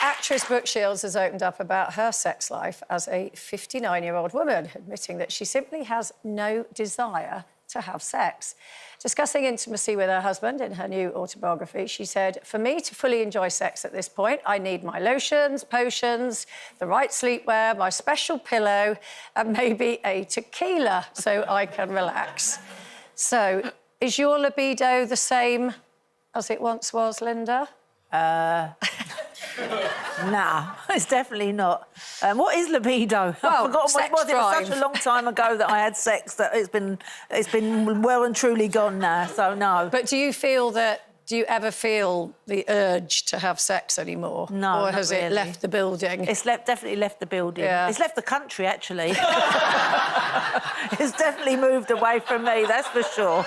Actress Brooke Shields has opened up about her sex life as a 59-year-old woman, admitting that she simply has no desire to have sex. Discussing intimacy with her husband in her new autobiography, she said, "For me to fully enjoy sex at this point, I need my lotions, potions, the right sleepwear, my special pillow, and maybe a tequila so I can relax." So, is your libido the same as it once was, Linda? Nah, it's definitely not. What is libido? Well, I've forgotten what it was. It was drive. such a long time ago that I had sex that it's been well and truly gone now. So no. But do you ever feel the urge to have sex anymore? No, or has not it really. left the building? It's definitely left the building. Yeah. It's left the country, actually. It's definitely moved away from me, that's for sure.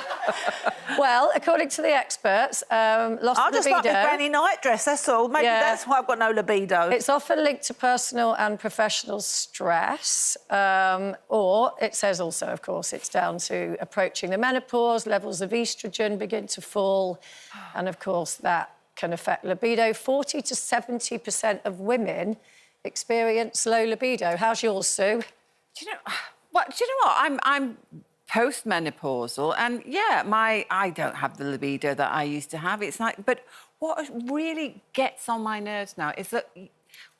Well, according to the experts, lost I just libido... like my granny nightdress, that's all. Maybe that's why I've got no libido. It's often linked to personal and professional stress, or it says also, of course, it's down to approaching the menopause, levels of oestrogen begin to fall, and, of course, that can affect libido. 40 to 70% of women experience low libido. How's yours, Sue? Do you know what? I'm post-menopausal, and yeah, I don't have the libido that I used to have. It's like, but what really gets on my nerves now is that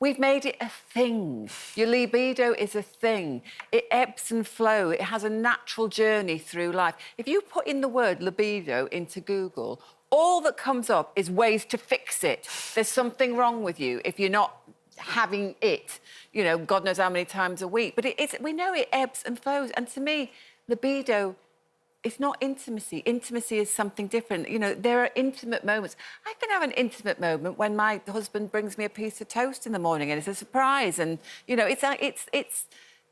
we've made it a thing. Your libido is a thing. It ebbs and flows. It has a natural journey through life. If you put in the word libido into Google, all that comes up is ways to fix it. There's something wrong with you if you're not having it, you know, God knows how many times a week. But we know it ebbs and flows. And to me, libido is not intimacy. Intimacy is something different. You know, there are intimate moments. I can have an intimate moment when my husband brings me a piece of toast in the morning and it's a surprise. And, you know,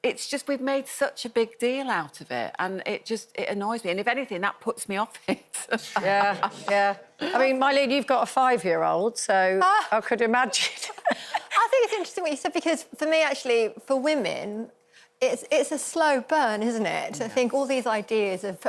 it's just we've made such a big deal out of it, and it annoys me. And if anything, that puts me off it. Yeah, yeah. I mean, Mylene, you've got a 5-year-old, so I could imagine. I think it's interesting what you said, because for me, actually, for women, it's a slow burn, isn't it? Yeah. I think all these ideas of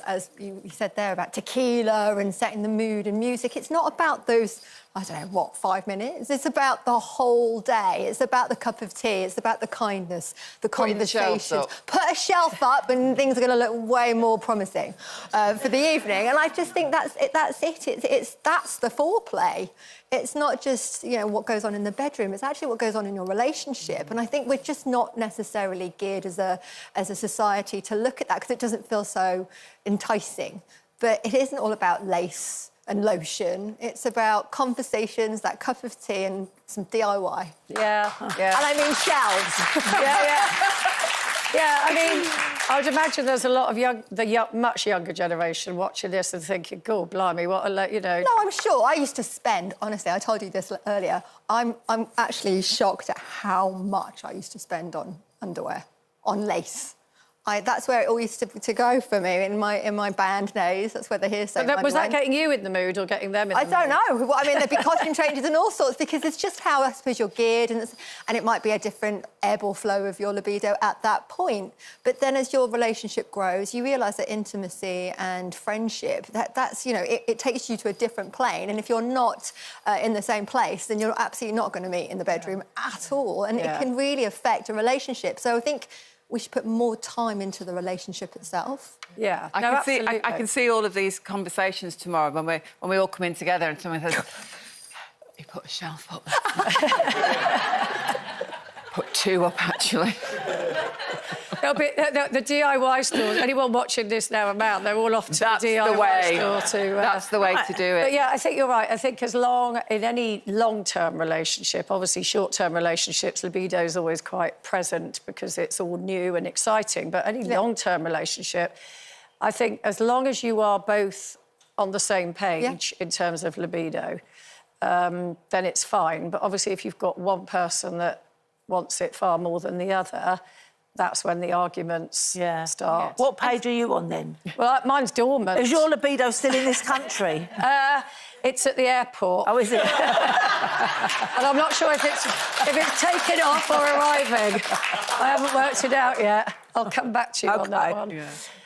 as you said there, about tequila and setting the mood and music, it's not about those, I don't know, what, 5 minutes? It's about the whole day. It's about the cup of tea. It's about the kindness, the conversations. Put a shelf up and things are going to look way more promising for the evening. And I just think that's it. That's the foreplay. It's not just, you know, what goes on in the bedroom. It's actually what goes on in your relationship. And I think we're just not necessarily geared as a society to look at that, because it doesn't feel so enticing. But it isn't all about lace and lotion. It's about conversations, that cup of tea and some DIY. Yeah, yeah. And I mean shelves. Yeah, I mean, I would imagine there's a lot of much younger generation watching this and thinking, "God, blimey, what a, you know." No, I'm sure. I used to spend, honestly, I told you this earlier, I'm actually shocked at how much I used to spend on underwear, on lace. That's where it all used to go for me in my band days. That's where the hearsay Was that getting you in the mood or getting them in the mood? I don't know. I mean, there'd be costume changes and all sorts, because it's just how, I suppose, you're geared, and it might be a different ebb or flow of your libido at that point. But then as your relationship grows, you realise that intimacy and friendship, that's, you know, it takes you to a different plane. And if you're not in the same place, then you're absolutely not going to meet in the bedroom at all. And it can really affect a relationship. So I think we should put more time into the relationship itself. Yeah, I can see all of these conversations tomorrow when we all come in together and someone says, "You put a shelf up." Put 2 up, actually. The DIY stores. Anyone watching this now, they're all off to the DIY store to. That's the way to do it. But yeah, I think you're right. I think in any long-term relationship, obviously short-term relationships, libido is always quite present because it's all new and exciting. But any long-term relationship, I think as long as you are both on the same page in terms of libido, then it's fine. But obviously, if you've got one person that wants it far more than the other, that's when the arguments start. What page are you on, then? Well, mine's dormant. Is your libido still in this country? It's at the airport. Oh, is it? And I'm not sure if it's taken off or arriving. I haven't worked it out yet. I'll come back to you on that one. Yeah.